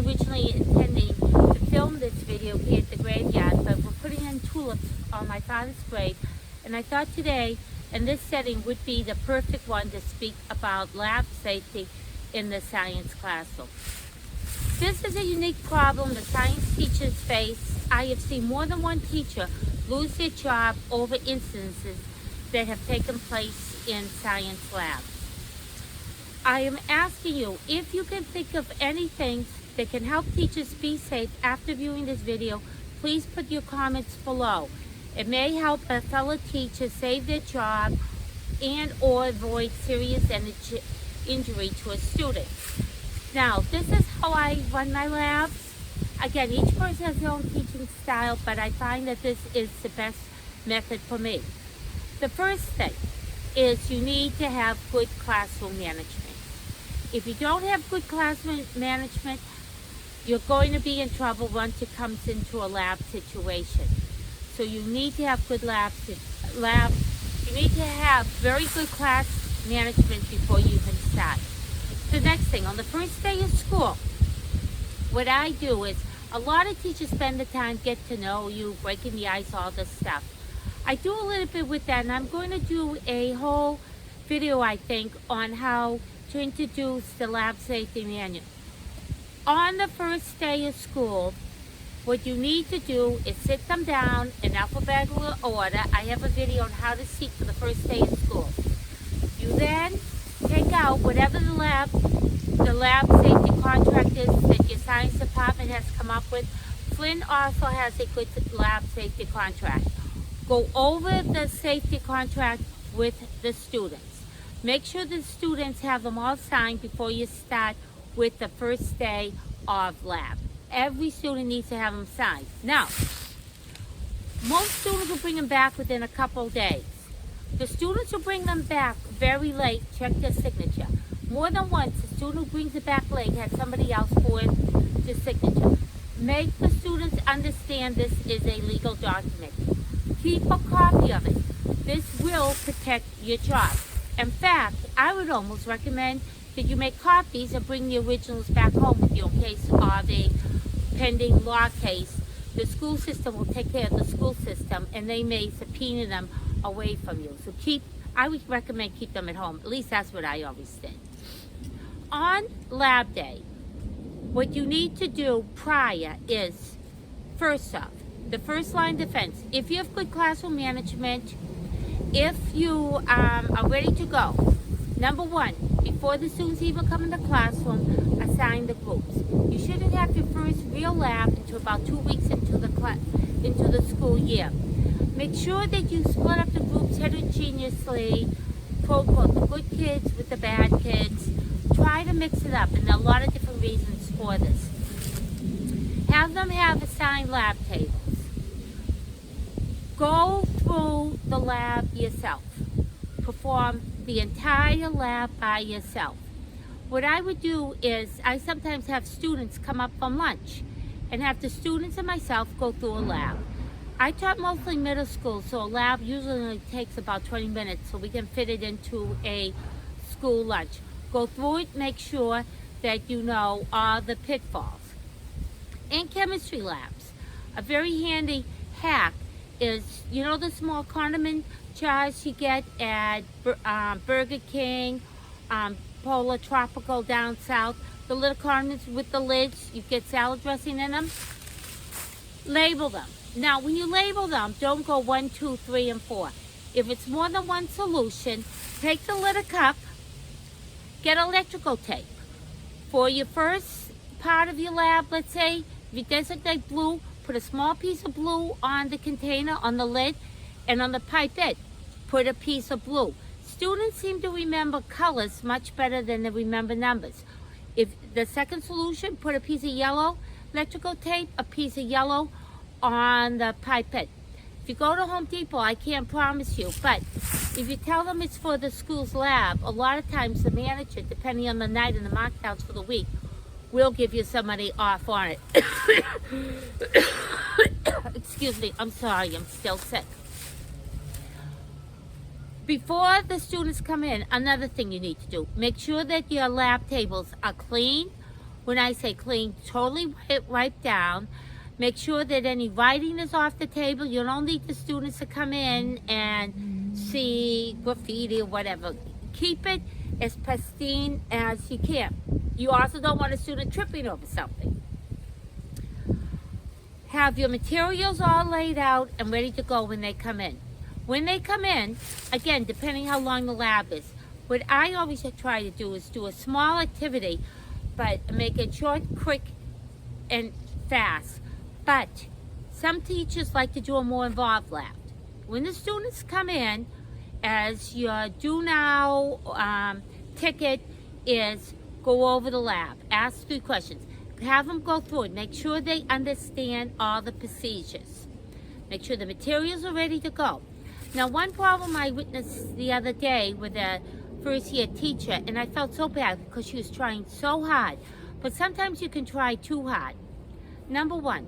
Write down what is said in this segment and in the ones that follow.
originally intending to film this video here at the graveyard, but we're putting in tulips on my father's grave, and I thought today in this setting would be the perfect one to speak about lab safety in the science classroom. This is a unique problem that science teachers face. I have seen more than one teacher lose their job over incidences that have taken place in science labs. I am asking you if you can think of anything that can help teachers be safe after viewing this video. Please put your comments below. It may help a fellow teacher save their job and or avoid serious injury to a student. Now, this is how I run my labs. Again, each person has their own teaching style, but I find that this is the best method for me. The first thing is you need to have good classroom management. If you don't have good classroom management, you're going to be in trouble once it comes into a lab situation. So you need to have good labs. You need to have very good class management before you even start. The next thing, on the first day of school, what I do is, a lot of teachers spend the time, get to know you, breaking the ice, all this stuff. I do a little bit with that, and I'm going to do a whole video, I think, on how to introduce the lab safety manual. On the first day of school, what you need to do is sit them down in alphabetical order. I have a video on how to seek for the first day of school. You then take out whatever the lab safety contract is that your science department has come up with. Flynn also has a good lab safety contract. Go over the safety contract with the students. Make sure the students have them all signed before you start with the first day of lab. Every student needs to have them signed. Now, most students will bring them back within a couple days. The students who bring them back very late, check their signature. More than once, the student who brings it back late had somebody else forward the signature. Make the students understand this is a legal document. Keep a copy of it. This will protect your job. In fact, I would almost recommend that you make copies and bring the originals back home with you in case of a pending law case. The school system will take care of the school system, and they may subpoena them away from you. So I would recommend keep them at home. At least that's what I always did. On lab day, what you need to do prior is, first off, the first line defense. If you have good classroom management, if you are ready to go, number one, before the students even come in the classroom, assign the groups. You shouldn't have your first real lab until about 2 weeks into the school year. Make sure that you split up the groups heterogeneously, quote, quote, the good kids with the bad kids. Try to mix it up, and there are a lot of different reasons for this. Have them have assigned lab tables. Go through the lab yourself. Perform the entire lab by yourself. What I would do is, I sometimes have students come up from lunch and have the students and myself go through a lab. I taught mostly middle school, so a lab usually only takes about 20 minutes, so we can fit it into a school lunch. Go through it, make sure that you know all the pitfalls. In chemistry labs, a very handy hack is, you know the small condiment jars you get at Burger King, Polar Tropical down south, the little condiments with the lids, you get salad dressing in them. Label them. Now, when you label them, don't go 1, 2, 3, and 4. If it's more than one solution, take the little cup, get electrical tape. For your first part of your lab, let's say, if you designate blue, put a small piece of blue on the container, on the lid, and on the pipette, put a piece of blue. Students seem to remember colors much better than they remember numbers. If the second solution, put a piece of yellow electrical tape, a piece of yellow on the pipette. If you go to Home Depot, I can't promise you, but if you tell them it's for the school's lab, a lot of times the manager, depending on the night and the markdowns for the week, will give you some money off on it. Excuse me, I'm sorry, I'm still sick. Before the students come in, another thing you need to do, make sure that your lab tables are clean, When I say clean, totally wipe down. Make sure that any writing is off the table. You don't need the students to come in and see graffiti or whatever. Keep it as pristine as you can. You also don't want a student tripping over something. Have your materials all laid out and ready to go when they come in. When they come in, again, depending how long the lab is, what I always try to do is do a small activity, but make it short, quick, and fast. But some teachers like to do a more involved lab. When the students come in, as your do now ticket is go over the lab, ask 3 questions. Have them go through it. Make sure they understand all the procedures. Make sure the materials are ready to go. Now, one problem I witnessed the other day with a first-year teacher, and I felt so bad because she was trying so hard, but sometimes you can try too hard. Number 1,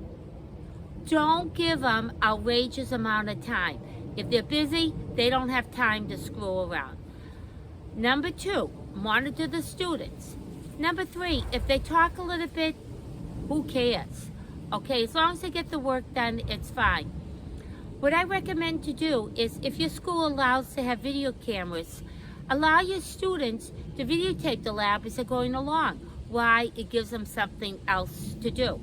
don't give them outrageous amount of time. If they're busy, they don't have time to screw around. Number 2, monitor the students. Number 3, if they talk a little bit, who cares? Okay, as long as they get the work done, it's fine. What I recommend to do is, if your school allows to have video cameras, allow your students to videotape the lab as they're going along. Why? It gives them something else to do.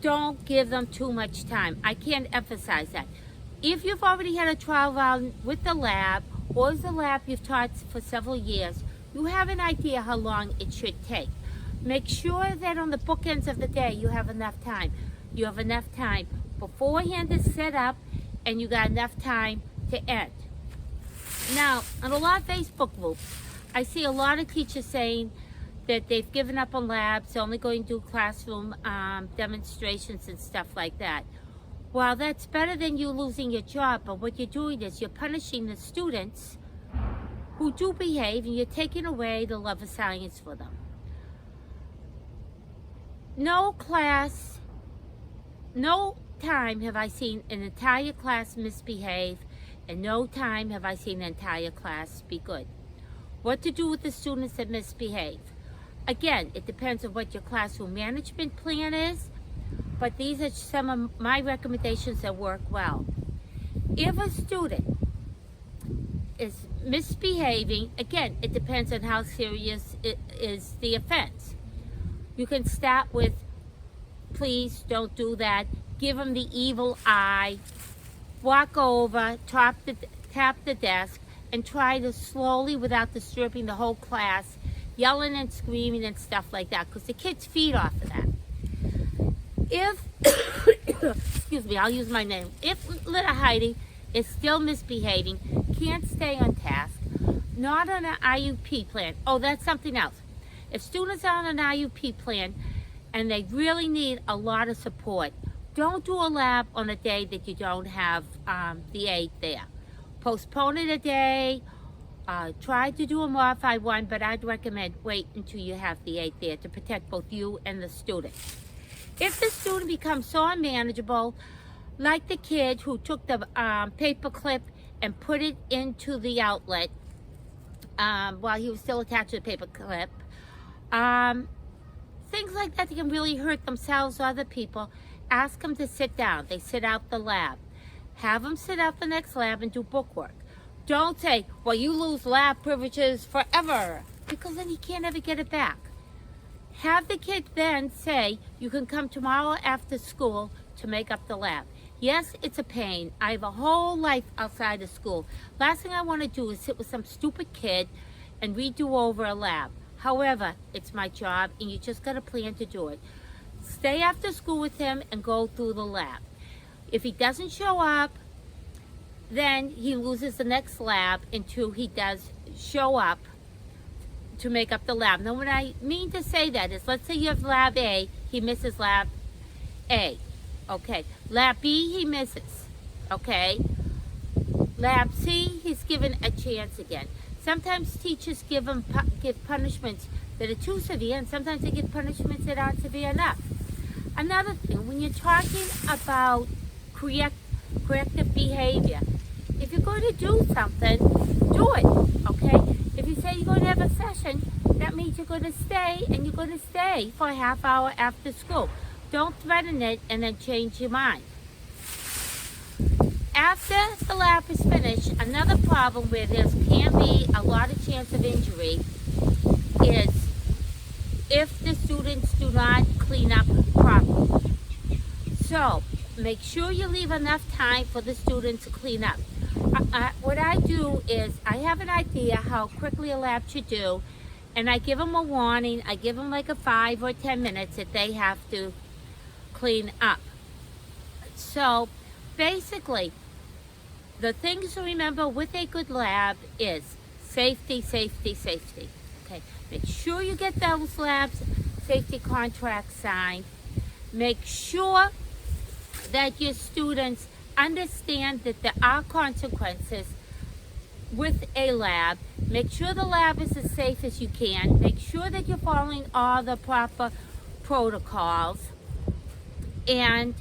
Don't give them too much time. I can't emphasize that. If you've already had a trial run with the lab, or the lab you've taught for several years, you have an idea how long it should take. Make sure that on the bookends of the day you have enough time. You have enough time beforehand to set up, and you got enough time to end. Now, on a lot of Facebook groups, I see a lot of teachers saying that they've given up on labs, they're only going to do classroom demonstrations and stuff like that. Well, that's better than you losing your job, but what you're doing is you're punishing the students who do behave, and you're taking away the love of science for them. No class, no time have I seen an entire class misbehave, and no time have I seen an entire class be good. What to do with the students that misbehave? Again, it depends on what your classroom management plan is, but these are some of my recommendations that work well. If a student is misbehaving, again, it depends on how serious it is the offense. You can start with, please don't do that. Give them the evil eye. Walk over, tap the desk, and try to slowly, without disturbing the whole class, yelling and screaming and stuff like that, because the kids feed off of that. If, excuse me, I'll use my name. If little Heidi is still misbehaving, can't stay on task, not on an IUP plan. Oh, that's something else. If students are on an IUP plan and they really need a lot of support, don't do a lab on a day that you don't have the aide there. Postpone it a day. Try to do a modified one, but I'd recommend wait until you have the aide there to protect both you and the student. If the student becomes so unmanageable, like the kid who took the paper clip and put it into the outlet while he was still attached to the paper clip, things like that, they can really hurt themselves or other people. Ask them to sit down. They sit out the lab. Have them sit out the next lab and do bookwork. Don't say, well, you lose lab privileges forever, because then you can't ever get it back. Have the kid then say, you can come tomorrow after school to make up the lab. Yes, it's a pain. I have a whole life outside of school. Last thing I want to do is sit with some stupid kid and redo over a lab. However, it's my job, and you just got to plan to do it. Stay after school with him and go through the lab. If he doesn't show up, then he loses the next lab until he does show up to make up the lab. Now, what I mean to say that is, let's say you have lab A, he misses lab A. Okay. Lab B, he misses. Okay. Lab C, he's given a chance again. Sometimes teachers give punishments that are too severe, and sometimes they give punishments that aren't severe enough. Another thing, when you're talking about corrective behavior, if you're going to do something, do it, okay? If you say you're going to have a session, that means you're going to stay, and you're going to stay for a half hour after school. Don't threaten it and then change your mind. After the lab is finished, another problem where there can be a lot of chance of injury is if the students do not clean up properly. So make sure you leave enough time for the students to clean up. What I do is I have an idea how quickly a lab should do, and I give them a warning. I give them like a 5 or 10 minutes that they have to clean up. So basically, the things to remember with a good lab is safety, safety, safety. Okay, make sure you get those labs safety contracts signed. Make sure that your students understand that there are consequences with a lab. Make sure the lab is as safe as you can. Make sure that you're following all the proper protocols and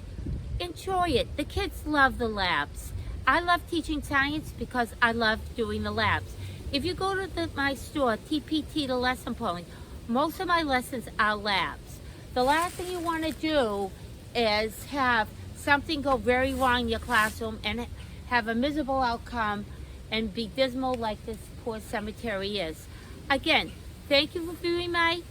enjoy it. The kids love the labs. I love teaching science because I love doing the labs. If you go to my store, TPT, the lesson planning, most of my lessons are labs. The last thing you want to do is have something go very wrong in your classroom and have a miserable outcome and be dismal like this poor cemetery is. Again, thank you for viewing my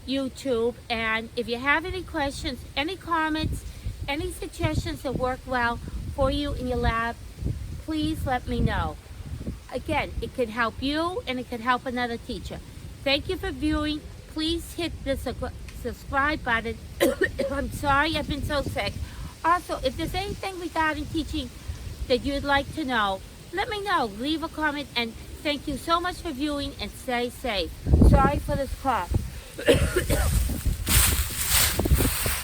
YouTube, and if you have any questions, any comments, any suggestions that work well for you in your lab, please let me know. Again, it could help you and it could help another teacher. Thank you for viewing. Please hit the subscribe button. I'm sorry I've been so sick. Also, if there's anything regarding teaching that you'd like to know, let me know. Leave a comment, and thank you so much for viewing, and stay safe. Sorry for this cough.